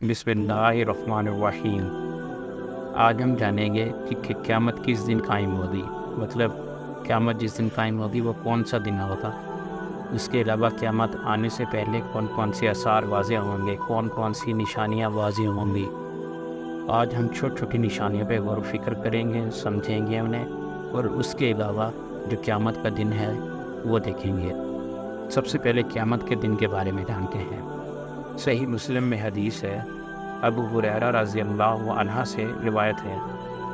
बिस्मिल्लाहिर्रहमानिर्रहीम। आज हम जानेंगे कि क़यामत किस दिन कायम होगी, मतलब क़यामत जिस दिन कायम होगी वो कौन सा दिन होगा। इसके अलावा क़यामत आने से पहले कौन कौन से आसार वाज़ेह होंगे, कौन कौन सी निशानियाँ वाज़ेह होंगी। आज हम छोटी छोटी निशानियों पर गौर व फिक्र करेंगे, समझेंगे उन्हें, और उसके अलावा जो क़यामत का दिन है वो देखेंगे। सबसे पहले क़यामत के दिन के बारे में जानते हैं। सही मुस्लिम में हदीस है, अबू हुरैरा रज़ियल्लाहु अन्हु से रिवायत है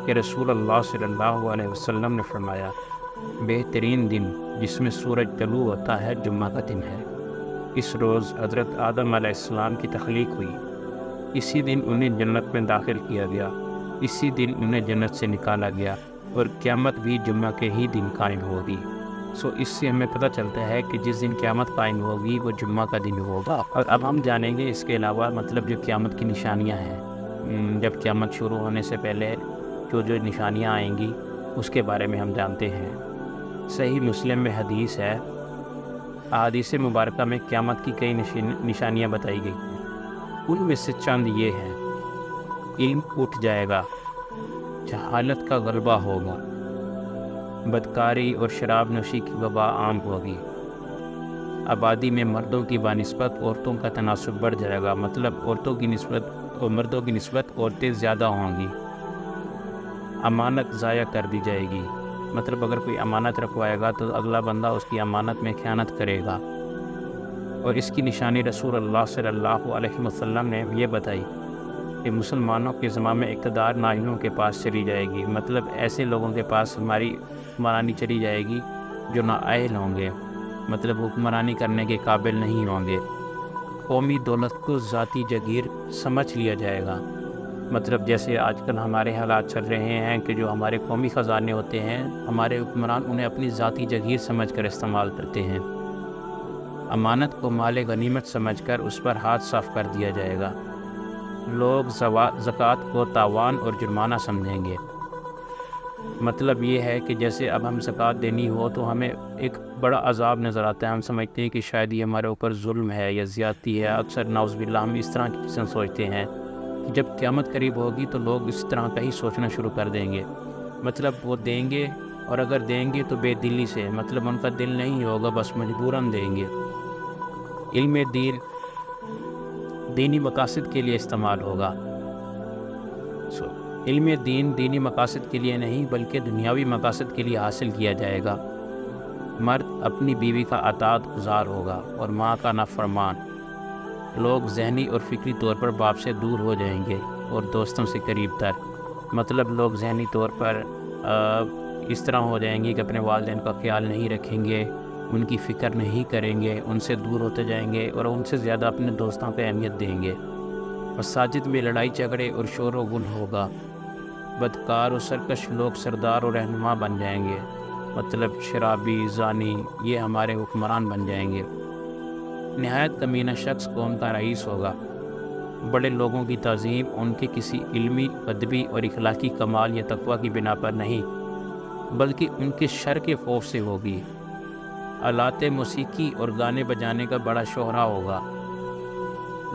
कि रसूल अल्लाह सल्लल्लाहु अलैहि वसल्लम ने फरमाया, बेहतरीन दिन जिसमें सूरज तलू होता है जुम्मा का दिन है। इस रोज़ हज़रत आदम अलैहिस्सलाम की तख्लीक हुई। इसी दिन उन्हें जन्नत में दाखिल किया गया, इसी दिन उन्हें जन्नत से निकाला गया, और क़यामत भी जुम्मा के ही दिन कायम होगी। इससे हमें पता चलता है कि जिस दिन क़यामत कायम होगी वो जुम्मा का दिन होगा। और अब हम जानेंगे इसके अलावा मतलब जो क़यामत की निशानियां हैं, जब क़यामत शुरू होने से पहले जो निशानियां आएंगी उसके बारे में हम जानते हैं। सही मुस्लिम में हदीस है, अहादीस मुबारका में क़यामत की कई निशानियां बताई गई हैं। उनमें से चंद ये हैं: इल्म उठ जाएगा, जहालत का गलबा होगा, बदकारी और शराब नोशी की वबा आम होगी, आबादी में मर्दों की बानिस्बत औरतों का तनासुब बढ़ जाएगा, मतलब औरतों की निस्बत और मर्दों की निस्बत औरतें ज़्यादा होंगी। अमानत ज़ाया कर दी जाएगी, मतलब अगर कोई अमानत रखवाएगा तो अगला बंदा उसकी अमानत में ख़यानत करेगा। और इसकी निशानी रसूल अल्लाह सल्लल्लाहु अलैहि वसल्लम ने ये बताई कि मुसलमानों के ज़माने में इक़्तिदार नाइलों के पास चली जाएगी, मतलब ऐसे लोगों के पास हमारी हुक्मरानी चली जाएगी जो नाअहल होंगे, मतलब हुक्मरानी करने के काबिल नहीं होंगे। कौमी दौलत को ज़ाती जगीर समझ लिया जाएगा, मतलब जैसे आजकल हमारे हालात चल रहे हैं कि जो हमारे कौमी ख़जाने होते हैं, हमारे हुक्मरान उन्हें अपनी ज़ाती जगीर समझ कर इस्तेमाल करते हैं। अमानत को माले गनीमत समझ कर उस पर हाथ साफ कर दिया जाएगा। लोग ज़कात को तावान और जुर्माना समझेंगे, मतलब ये है कि जैसे अब हम ज़कात देनी हो तो हमें एक बड़ा अज़ाब नज़र आता है, हम समझते हैं कि शायद ये हमारे ऊपर जुल्म है या ज़्यादती है। अक्सर नाउज़ुबिल्लाह हम इस तरह की चीज़ें सोचते हैं। जब क़यामत करीब होगी तो लोग इस तरह का ही सोचना शुरू कर देंगे, मतलब वो देंगे, और अगर देंगे तो बेदिली से, मतलब उनका दिल नहीं होगा, बस मजबूरन देंगे। इल्म दीन दीनी मकासद के लिए इस्तेमाल होगा। इल्म दीन दीनी मकासद के लिए नहीं बल्कि दुनियावी मकासद के लिए हासिल किया जाएगा। मर्द अपनी बीवी का अताअत गुज़ार होगा और माँ का नाफरमान। लोग ज़हनी और फ़िक्री तौर पर बाप से दूर हो जाएंगे और दोस्तों से करीब तर, मतलब लोग ज़हनी तौर पर इस तरह हो जाएंगे कि अपने वालिदैन का ख्याल नहीं रखेंगे, उनकी फ़िक्र नहीं करेंगे, उनसे दूर होते जाएंगे और उनसे ज़्यादा अपने दोस्तों को अहमियत देंगे। मसाजिद में लड़ाई झगड़े और शोर व गुल होगा। बदकार और सरकश लोग सरदार और रहनुमा बन जाएंगे, मतलब शराबी, ज़ानी, ये हमारे हुक्मरान बन जाएंगे। नहायत कमीना शख्स कौम का रईस होगा। बड़े लोगों की ताज़ीम उनके किसी इल्मी, अदबी और इखलाकी कमाल या तक़वा की बिना पर नहीं बल्कि उनके शर के खौफ से होगी। आलाते मौसीकी और गाने बजाने का बड़ा शोहरा होगा।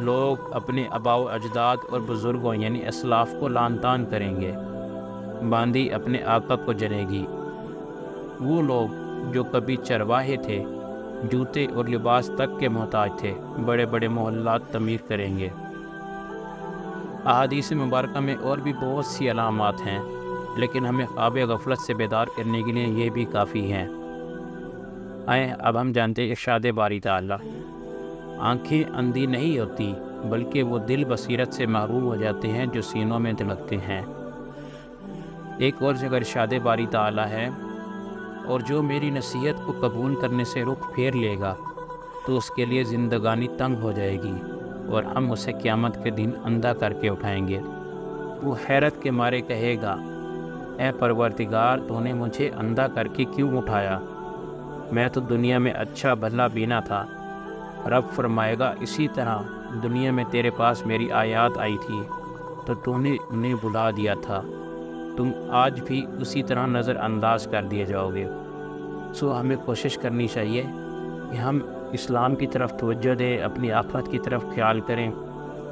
लोग अपने आबाओ अजदाद और बुज़ुर्गों यानी असलाफ़ को लान तान करेंगे। बांदी अपने आका को जनेगी। वो लोग जो कभी चरवाहे थे, जूते और लिबास तक के मोहताज थे, बड़े बड़े मोहल्लात तमीर करेंगे। अहादीस मुबारका में और भी बहुत सी अलामात हैं, लेकिन हमें ख्वाब गफलत से बेदार करने के लिए ये भी काफ़ी हैं। आए अब हम जानते हैं इरशाद बारी ताला। आँखें अंधी नहीं होती बल्कि वो दिल बसीरत से महरूम हो जाते हैं जो सीनों में धड़कते हैं। एक और जगह इरशाद बारी ताला है, और जो मेरी नसीहत को कबूल करने से रुख फेर लेगा तो उसके लिए ज़िंदगानी तंग हो जाएगी और हम उसे क़यामत के दिन अंधा करके उठाएंगे। वो हैरत के मारे कहेगा, ऐ परवरदिगार, तूने मुझे अंधा करके क्यों उठाया? मैं तो दुनिया में अच्छा भला बीना था। रब फरमाएगा, इसी तरह दुनिया में तेरे पास मेरी आयत आई थी तो तूने उन्हें बुला दिया था, तुम आज भी उसी तरह नज़रअंदाज कर दिए जाओगे। हमें कोशिश करनी चाहिए कि हम इस्लाम की तरफ तवज्जो दें, अपनी आखिरत की तरफ ख्याल करें,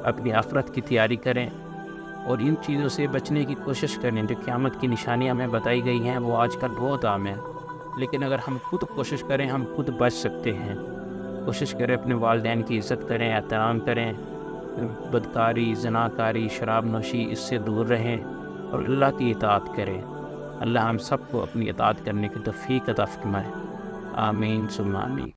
اپنی آخرت کی تیاری کریں اور ان چیزوں سے بچنے کی کوشش کریں جو قیامت کی نشانیاں ہمیں بتائی گئی ہیں، وہ آج کل بہت عام ہیں، لیکن اگر ہم خود کوشش کریں ہم خود بچ سکتے ہیں۔ کوشش کریں اپنے والدین کی عزت کریں، احترام کریں، بدکاری، زناکاری، شراب نوشی اس سے دور رہیں اور اللہ کی اطاعت کریں۔ اللہ ہم سب کو اپنی اطاعت کرنے کی توفیق عطا فرمائے۔ آمین ثم آمین۔